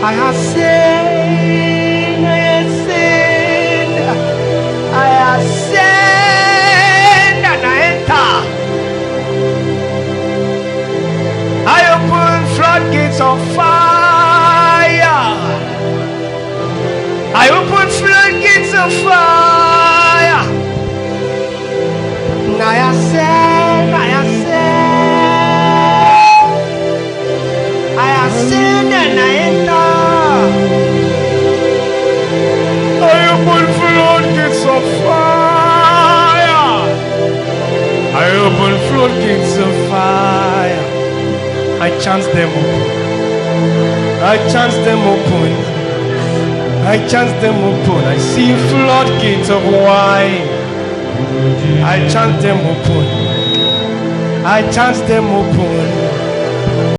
I have sinned, I have sinned, I have sinned, and I enter. I open floodgates of fire. I open floodgates of fire. I have sinned, I have sinned, I have sinned, and I enter. I open floodgates of fire. I open floodgates of fire. I chance them open. I chance them open. I chance them open. I see floodgates of wine. I chance them open. I chance them open.